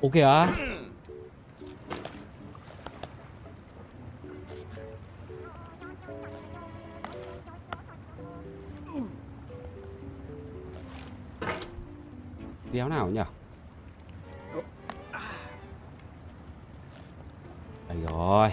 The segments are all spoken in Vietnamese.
Ủa kìa. Đéo nào nhỉ? Đây rồi.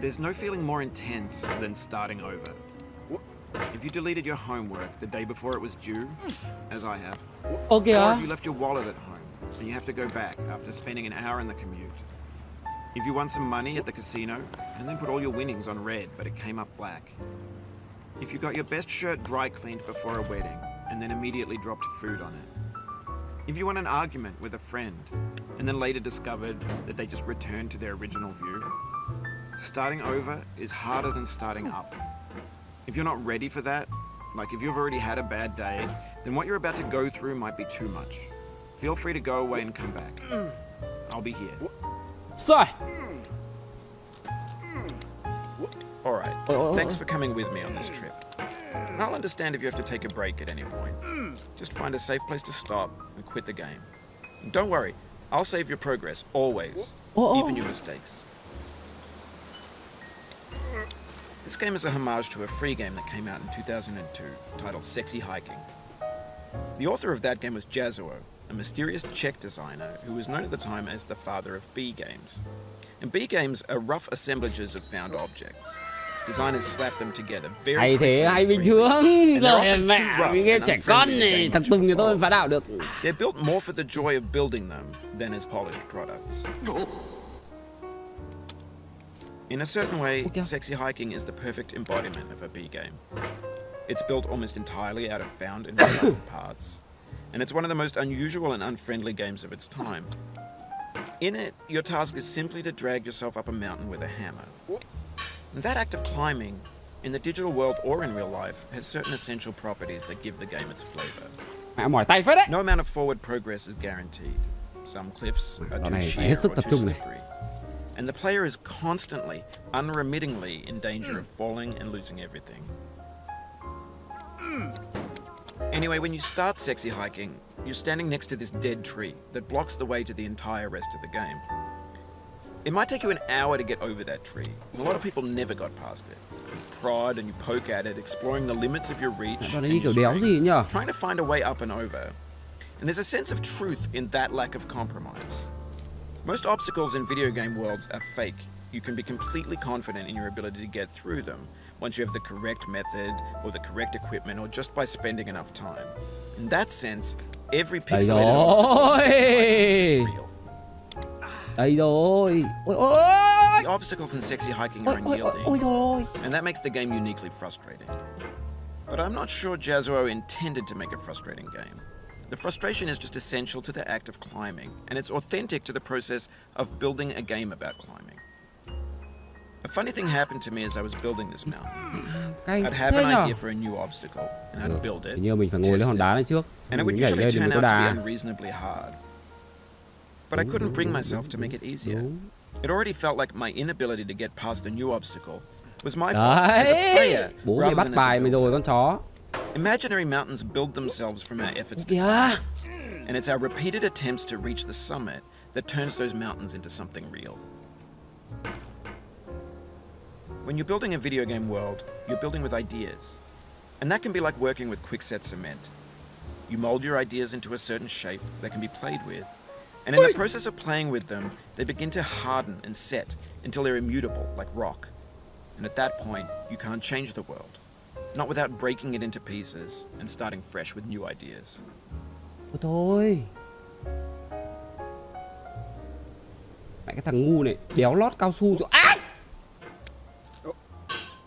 There's no feeling more intense than starting over. If you deleted your homework the day before it was due, as I have, Ồ or kìa. if you left your wallet at home and you have to go back after spending an hour in the commute. If you won some money at the casino and then put all your winnings on red but it came up black. If you got your best shirt dry cleaned before a wedding and then immediately dropped food on it. If you won an argument with a friend and then later discovered that they just returned to their original view. Starting over is harder than starting up. If you're not ready for that, like if you've already had a bad day, then what you're about to go through might be too much. Feel free to go away and come back. I'll be here. Rồi. Alright, thanks for coming with me on this trip. I'll understand if you have to take a break at any point. Just find a safe place to stop and quit the game. And don't worry, I'll save your progress, always, even your mistakes. This game is a homage to a free game that came out in 2002, titled Sexy Hiking. The author of that game was Jazuo, a mysterious Czech designer who was known at the time as the father of B games. And B games are rough assemblages of found objects. Designers slap them together very Hay quickly thế, and hay bình freely. thường. And they're Rồi often mẹ, too rough mình nghe and trẻ con unfriendly to này, gain thằng much Tùng thì of a tôi follow. phá đảo được. They're built more for the joy of building them than as polished products. In a certain way, Sexy Hiking is the perfect embodiment of a B game. It's built almost entirely out of found and recycled parts, and it's one of the most unusual and unfriendly games of its time. In it, your task is simply to drag yourself up a mountain with a hammer. And that act of climbing, in the digital world or in real life, has certain essential properties that give the game its flavor. Mẹ mỏi tay phết đấy. No amount of forward progress is guaranteed. Some cliffs are too này phải sheer hết sức or tập too trung này. slippery. And the player is constantly, unremittingly in danger of falling and losing everything. Anyway, when you start Sexy Hiking, you're standing next to this dead tree that blocks the way to the entire rest of the game. It might take you an hour to get over that tree, and a lot of people never got past it. You prod and you poke at it, exploring the limits of your reach Đó and là đi your kiểu đéo gì strength, nhở? trying to find a way up and over. And there's a sense of truth in that lack of compromise. Most obstacles in video game worlds are fake. You can be completely confident in your ability to get through them once you have the correct method or the correct equipment or just by spending enough time. In that sense, every pixelated obstacle in Sexy Hiking is real. Đây rồi. Ôi ôi. The obstacles in Sexy Hiking are unyielding, Ôi rồi. and that makes the game uniquely frustrating. But I'm not sure Jazuo intended to make a frustrating game. The frustration is just essential to the act of climbing, and it's authentic to the process of building a game about climbing. A funny thing happened to me as I was building this mountain. Cay I'd have thế an nhở? idea for a new obstacle, and I'd build it, Hình như mình phải ngồi lên test hòn it, đá này trước. and it Mình would nhảy usually lên thì turn mới out có to be đá. unreasonably hard. But I couldn't bring myself to make it easier. Đúng. It already felt like my inability to get past the new obstacle was my fault as a Đấy. player Bố mày rather bắt than as a bài mày builder. rồi con chó. Imaginary mountains build themselves from our efforts to Kìa. climb, and it's our repeated attempts to reach the summit that turns those mountains into something real. When you're building a video game world, you're building with ideas. And that can be like working with quickset cement. You mold your ideas into a certain shape that can be played with. And in the process of playing with them, they begin to harden and set until they're immutable, like rock. And at that point, you can't change the world. Not without breaking it into pieces and starting fresh with new ideas. Ôi thôi. Mẹ cái thằng ngu này đéo lót cao su rồi. À!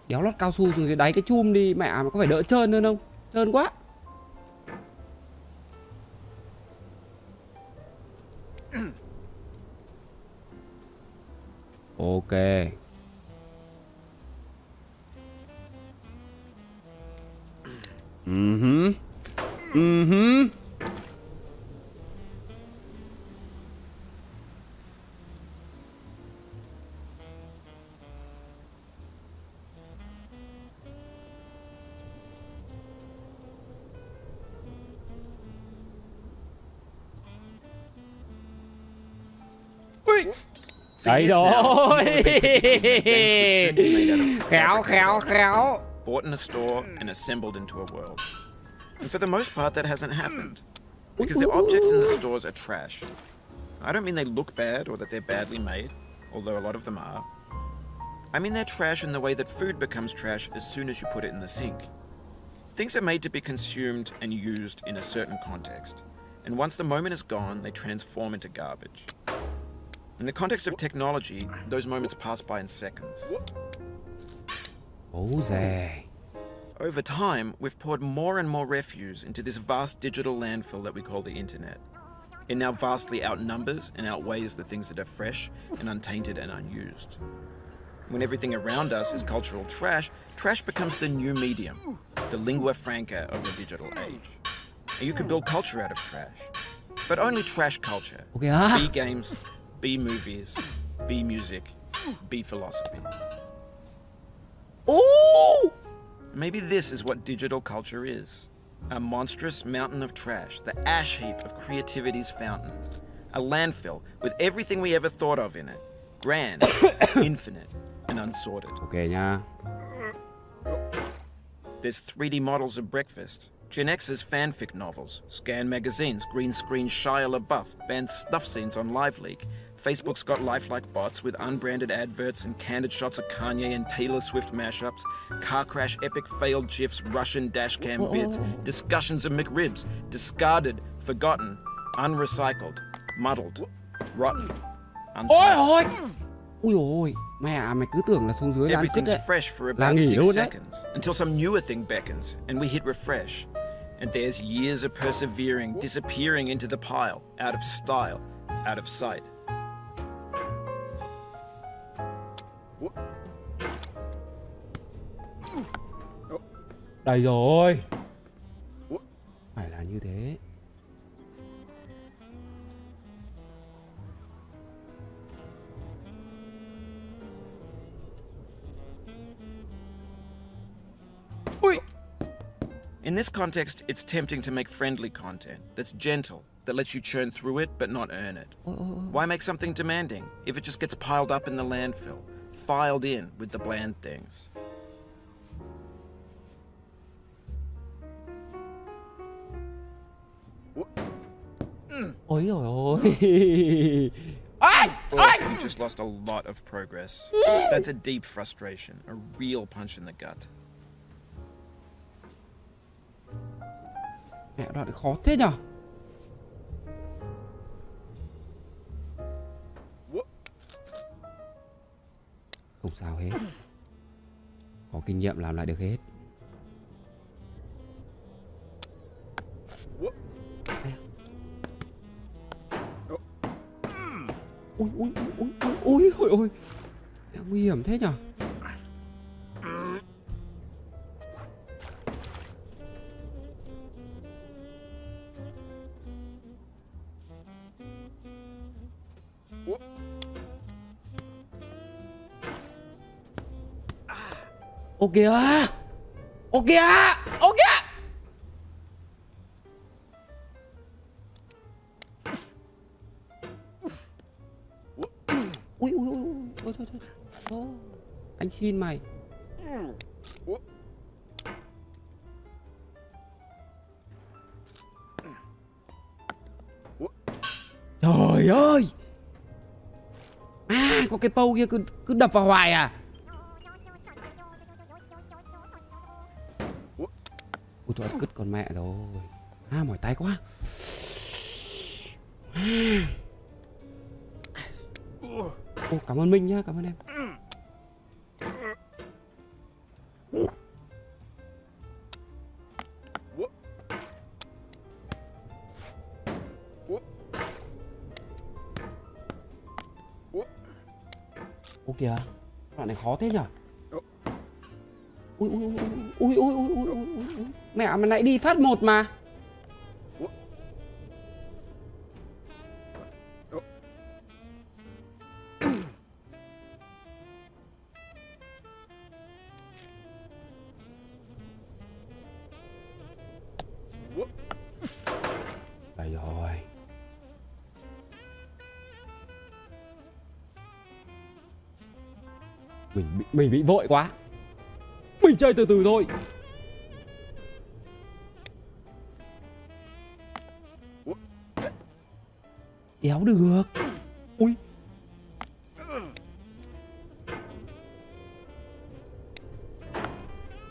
Đéo lót cao su rồi đáy cái chum đi. Mẹ mà có phải đỡ trơn hơn không? Trơn quá. Ok. Mhm. Mhm. Ui. For Đấy years now, rồi. people have been predicting that games would soon be made out of Khéo, khéo, khéo. bought in a store and assembled into a world. And for the most part, that hasn't happened. Because the objects in the stores are trash. I don't mean they look bad or that they're badly made, although a lot of them are. I mean they're trash in the way that food becomes trash as soon as you put it in the sink. Things are made to be consumed and used in a certain context. And once the moment is gone, they transform into garbage. In the context of technology, those moments pass by in seconds. Ố giời. Over time, we've poured more and more refuse into this vast digital landfill that we call the internet. It now vastly outnumbers and outweighs the things that are fresh and untainted and unused. When everything around us is cultural trash, trash becomes the new medium, the lingua franca of the digital age. And you can build culture out of trash, but only trash culture. Okay á. B games, B movies, B music, B philosophy. Ooh. Maybe this is what digital culture is. A monstrous mountain of trash, the ash heap of creativity's fountain. A landfill with everything we ever thought of in it. Grand, infinite, and unsorted. Ok nha. There's 3D models of breakfast, Gen X's fanfic novels, scan magazines, green screen Shia LaBeouf, banned snuff scenes on LiveLeak. Facebook's got lifelike bots with unbranded adverts and candid shots of Kanye and Taylor Swift mashups, car crash epic failed GIFs, Russian dashcam vids, discussions of McRibs, discarded, forgotten, unrecycled, muddled, rotten, Ôi untied. ôi. Ui ôi. Mẹ mày cứ tưởng là xuống dưới là ăn cứt Everything's đấy. fresh for Là about nghỉ 6 luôn đấy. seconds until some newer thing beckons and we hit refresh. And there's years of persevering disappearing into the pile, out of style, out of sight. Đây rồi. Phải là như thế. Ui. In this context, it's tempting to make friendly content that's gentle, that lets you churn through it but not earn it. Why make something demanding if it just gets piled up in the landfill, filed in with the bland things? Ôi rồi ôi. Ai! Oh, Ai! you just lost a lot of progress. That's a deep frustration, a real punch in the gut. Mẹ đoạn khó thế nhở. Không sao hết. Có kinh nghiệm làm lại được hết. Ui ui ui ui ui ui ui. Mẹ, nguy hiểm thế nhở. Ô kìa. Ô kìa. Ô kìa. Ui ui ui ui thôi thôi. Ô, anh xin mày. Trời ơi. À, có cái pâu kia cứ đập vào hoài à. Ui tôi ăn cứt con mẹ rồi. À mỏi tay quá. Ô cảm ơn Minh nhá, cảm ơn em. Ô kìa, đoạn này khó thế nhở? Ui ui ui ui ui ui ui ui. Mẹ mà nãy đi phát một mà. Đây rồi. Mình bị vội quá. Mình chơi từ từ thôi. Đéo được. Ui.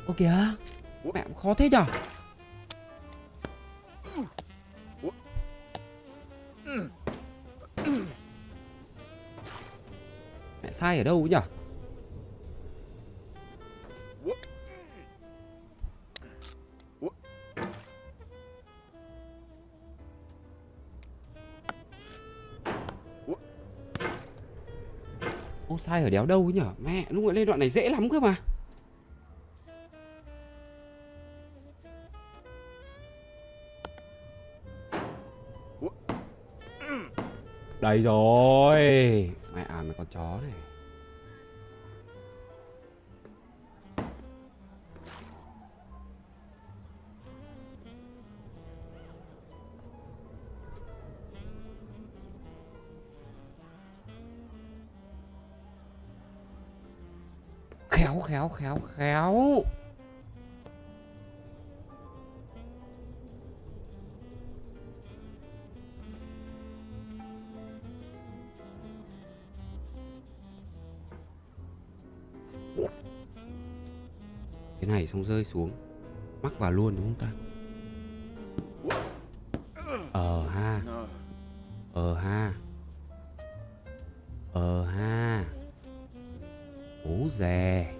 Ô kìa. Mẹ khó thế nhở? Mẹ sai ở đâu nhở? Ô sai ở đéo đâu nhở? Mẹ lúc nãy lên đoạn này dễ lắm cơ mà. Đây rồi. Mẹ mày con chó này. Khéo khéo khéo khéo. Cái này xong rơi xuống, mắc vào luôn đúng không ta? Ha. Ha. Bố dè.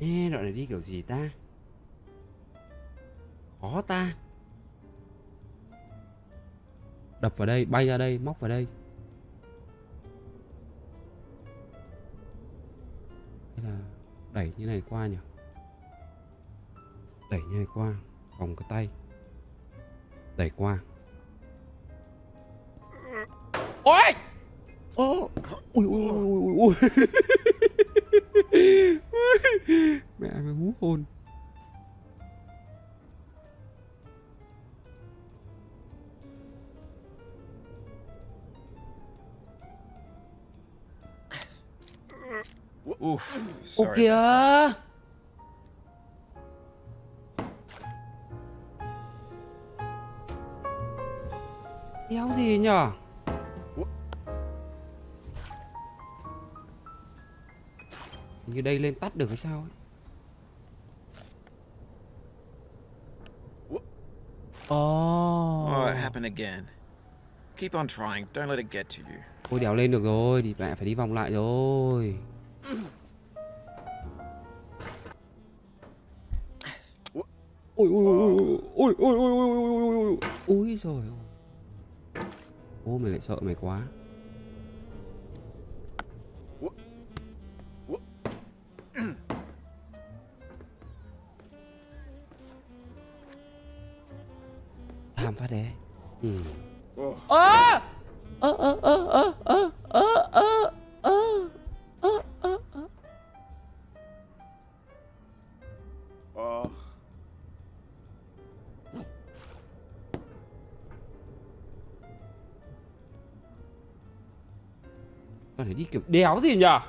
Ê, đoạn này đi kiểu gì ta? Khó ta. Đập vào đây, bay ra đây, móc vào đây. Hay là đẩy như này qua nhỉ? Đẩy như này qua, vòng cái tay. Đẩy qua. Ôi! Ôi ui ui ui ui. Mẹ mày hú hồn. Ô kìa. Đéo gì nhở? Như đây lên tắt được hay sao ấy? Oh, it happened again. Keep on trying, don't let it get to you. Ôi đéo lên được rồi, thì mẹ phải đi vòng lại rồi. Ôi ôi ôi ôi ôi ôi ôi ôi ôi trời ơi. Ô mày lại sợ mày quá. Tham phát đấy. Con phải đi kiểu đéo gì nhở?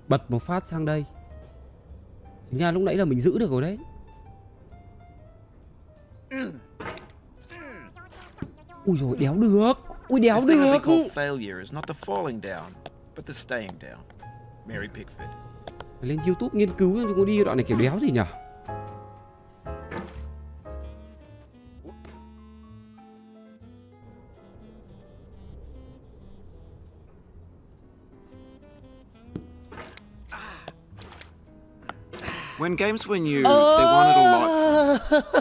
Bật một phát sang đây. Chính ra lúc nãy là mình giữ được rồi đấy. Ui rồi đéo được. Ui đéo được. but they're staying down. Mary Pickford. Lên YouTube nghiên cứu xem chúng có đi đoạn này kiểu đéo gì nhỉ? When games were new, they wanted a lot.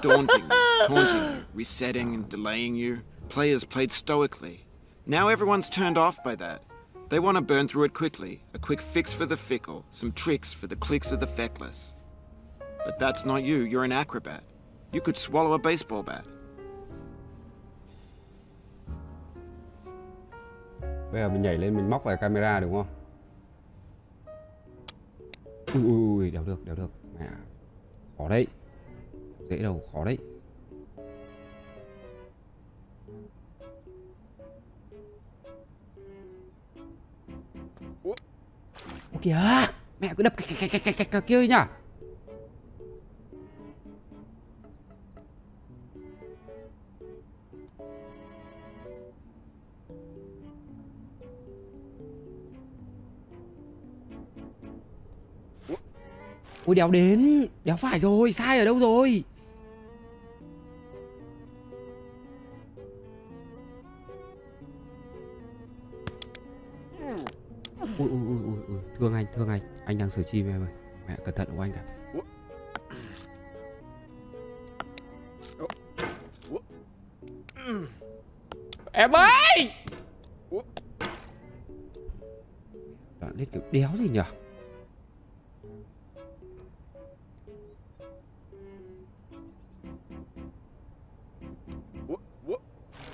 Daunting you, taunting you, resetting and delaying you. Players played stoically. Now everyone's turned off by that. They want to burn through it quickly. A quick fix for the fickle. Some tricks for the clicks of the feckless. But that's not you. You're an acrobat. You could swallow a baseball bat. Bây giờ mình nhảy lên mình móc vào camera đúng không? Ui, đéo được. Mẹ. Khó đấy. Dễ đâu, khó đấy. Ôi kìa, mẹ cứ đập cái kia nhá. Ôi đéo đến, đéo phải rồi, sai ở đâu rồi? Ui, thương anh đang sửa chim em ơi. Mẹ cẩn thận của anh cả. Em ơi! Đoạn lên kiểu đéo gì nhỉ?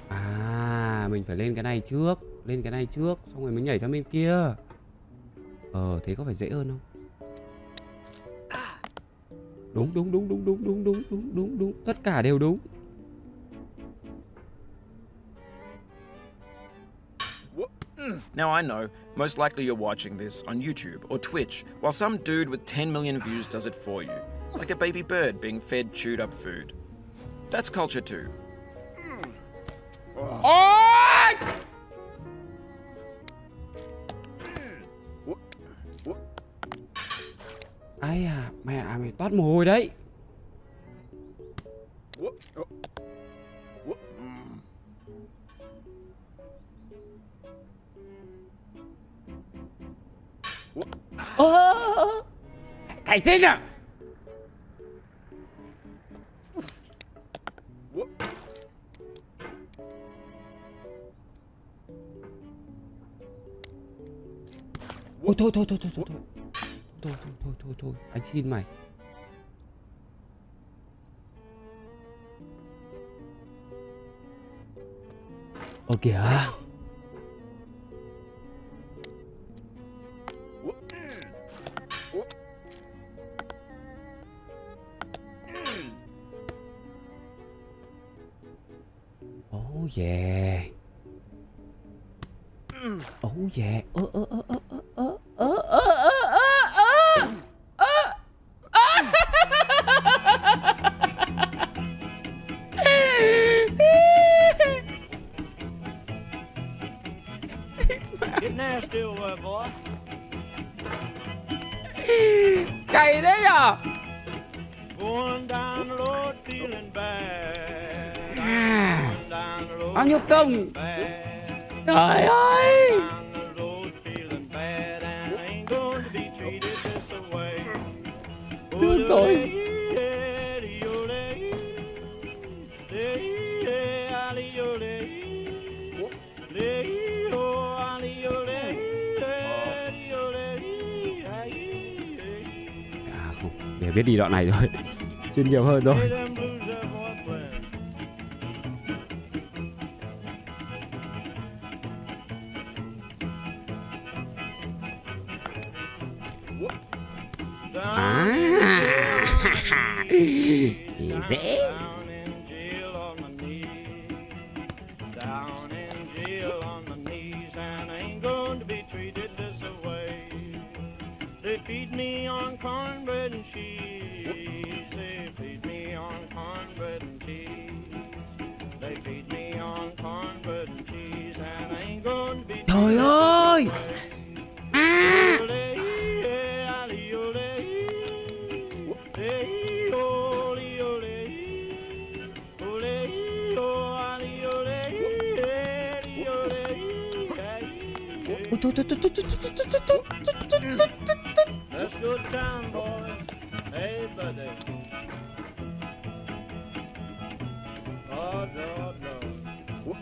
À, mình phải lên cái này trước. Xong rồi mới nhảy sang bên kia. Thế có phải dễ hơn không? Đúng. Tất cả đều đúng. Now I know, most likely you're watching this on YouTube or Twitch, while some dude with 10 million views does it for you, like a baby bird being fed chewed up food. That's culture too. Ôi! Ai à, mày toát mồ hôi đấy. Cái thế nhỉ? Ôi thôi, anh xin mày. Ơ kìa. Oh yeah. Oh yeah. Get nasty over there, boy. Cày đấy nhở? Going down the road feeling bad. Bao nhiêu công? Trời ơi! Thương tôi. À không, để biết đi đoạn này rồi. Chuyên nghiệp hơn rồi. Dễ. Trời ơi! Ôi thôi thôi thôi thôi thôi thôi thôi thôi thôi thôi thôi thôi thôi. Let's go to town, boys. Hey, buddy. Oh, Lord, Lord.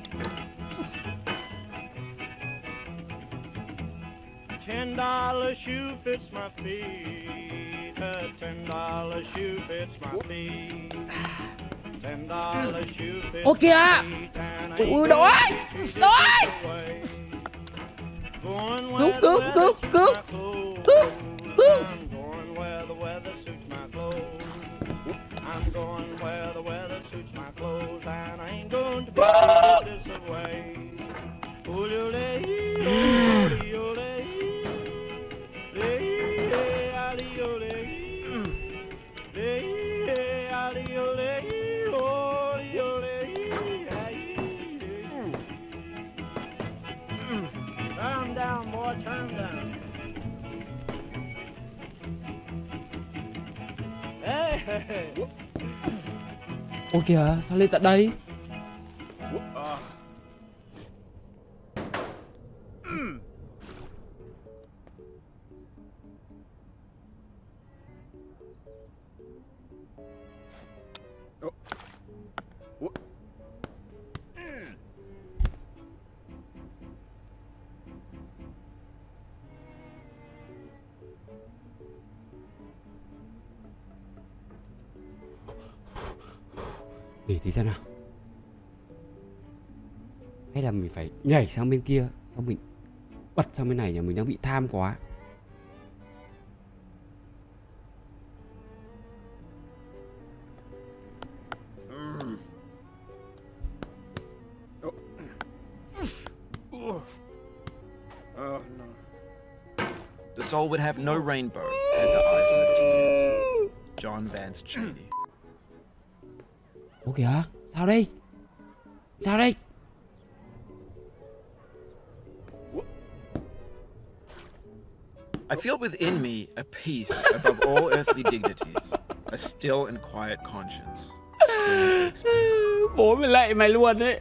$10 shoe fits my feet. A $10 shoe fits my feet. $10 shoe fits Ô kìa. my feet. And I Ui, ain't đội ơi, gonna treat it đội ơi. this way. Going Cứu, where the cứu, weather cứu, suits cứu, my clothes. cứu, cứu. I'm going where the weather suits my clothes. I'm going where the weather suits my clothes, and I ain't going to be this away. Calm down, boy, calm down. Hey, hey, hey. Ôi kìa, sao lên tận đây? Để tí xem nào. Hay là mình phải nhảy sang bên kia, xong mình bật sang bên này nhỉ, mình đang bị tham quá. The soul would have no rainbow had the eyes no tears. John Vance Cheney. Ủa kìa, sao đây? Sao đây? I feel within me a peace above all earthly dignities, a still and quiet conscience. William Shakespeare. Bố mày lạy mày luôn đấy.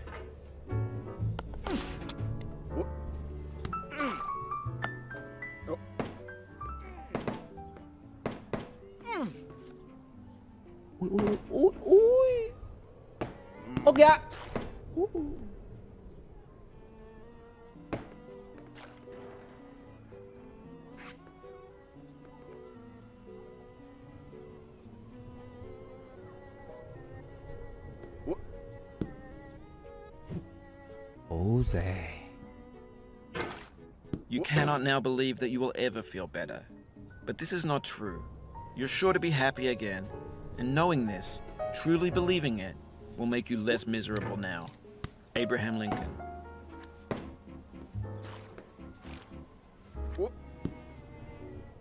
Ui ui ui ui. Ô kìa. Ôi giời. You cannot now believe that you will ever feel better. But this is not true. You're sure to be happy again. And knowing this, truly believing it, will make you less miserable now. Abraham Lincoln.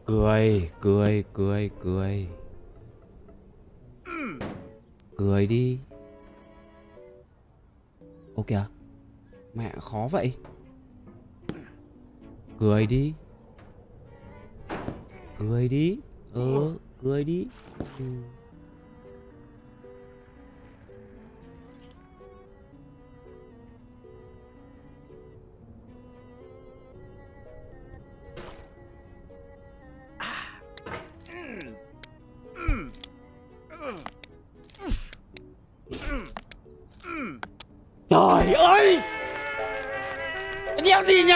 Cười, cười, cười, cười. Cười đi. Ô kìa. Mẹ khó vậy. Cười đi. Cười đi. Cười đi. Trời ơi! Cái đeo gì nhỉ?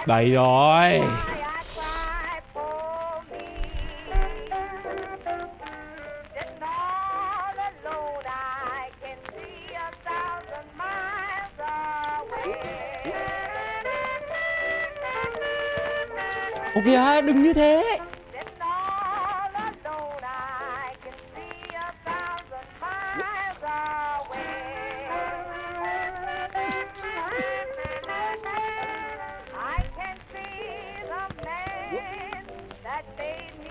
Đây rồi. Ồ kìa, đừng như thế.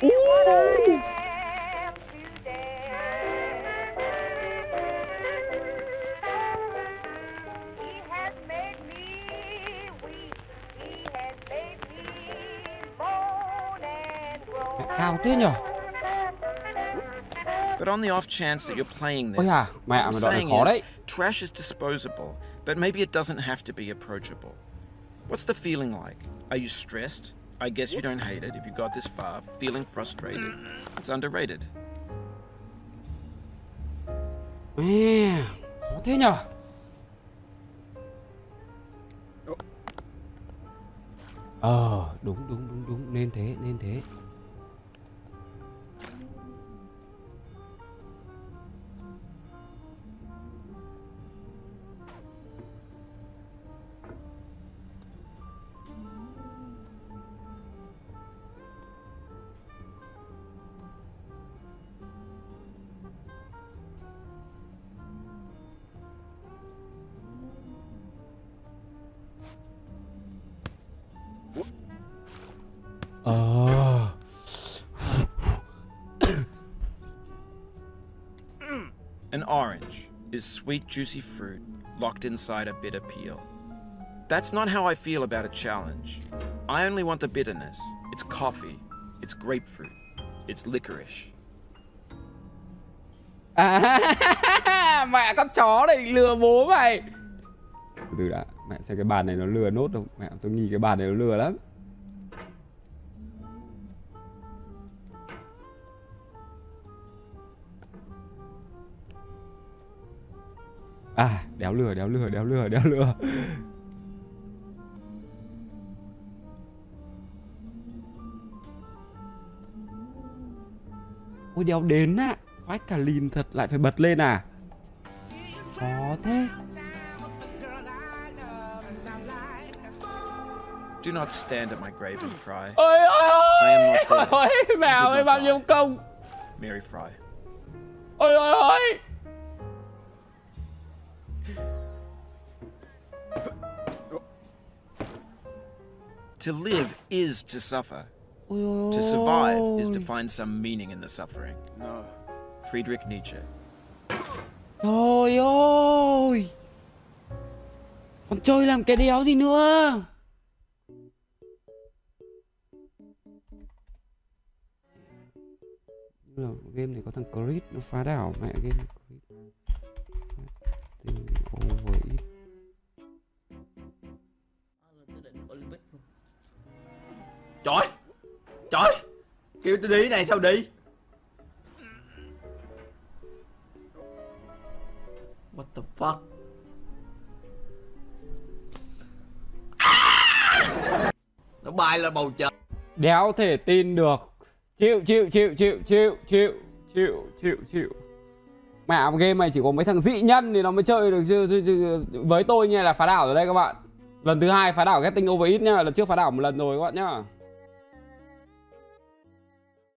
Cao thế nhở? But on the off chance that you're playing Ôi this, à, mẹ what I'm mà đoạn này saying khó is, đấy. trash is disposable, but maybe it doesn't have to be approachable. What's the feeling like? Are you stressed? I guess you don't hate it if you got this far. Feeling frustrated? It's underrated. Mẹ, khó thế nhở? Đúng, nên thế. An orange is sweet, juicy fruit locked inside a bitter peel. That's not how I feel about a challenge. I only want the bitterness. It's coffee. It's grapefruit. It's licorice. Mẹ con chó này lừa bố mày. Từ đã, mẹ xem cái bàn này nó lừa nốt không? Mẹ tôi nghĩ cái bàn này nó lừa lắm. À, đéo lừa. Ôi đéo đến á. Phách cả lìn thật, lại phải bật lên à? Khó thế. Do not stand at my grave and cry. Ôi I am not there. ôi, mẹ ơi bao nhiêu công. Mary Fry. Ôi. To live is to suffer. To survive is to find some meaning in the suffering. No. Friedrich Nietzsche. Trời ơi. Còn chơi làm cái đéo gì nữa. Game này có thằng Chris nó phá đảo mẹ game. Over it. Trời, kêu tôi đi này sao đi? What the fuck? Nó bay lên bầu trời. Đéo thể tin được. Chịu. Mẹ game này chỉ có mấy thằng dị nhân thì nó mới chơi được chứ. Với tôi như là phá đảo rồi đây các bạn. Lần thứ 2 phá đảo Getting Over It nhá. Lần trước phá đảo một lần rồi các bạn nhá.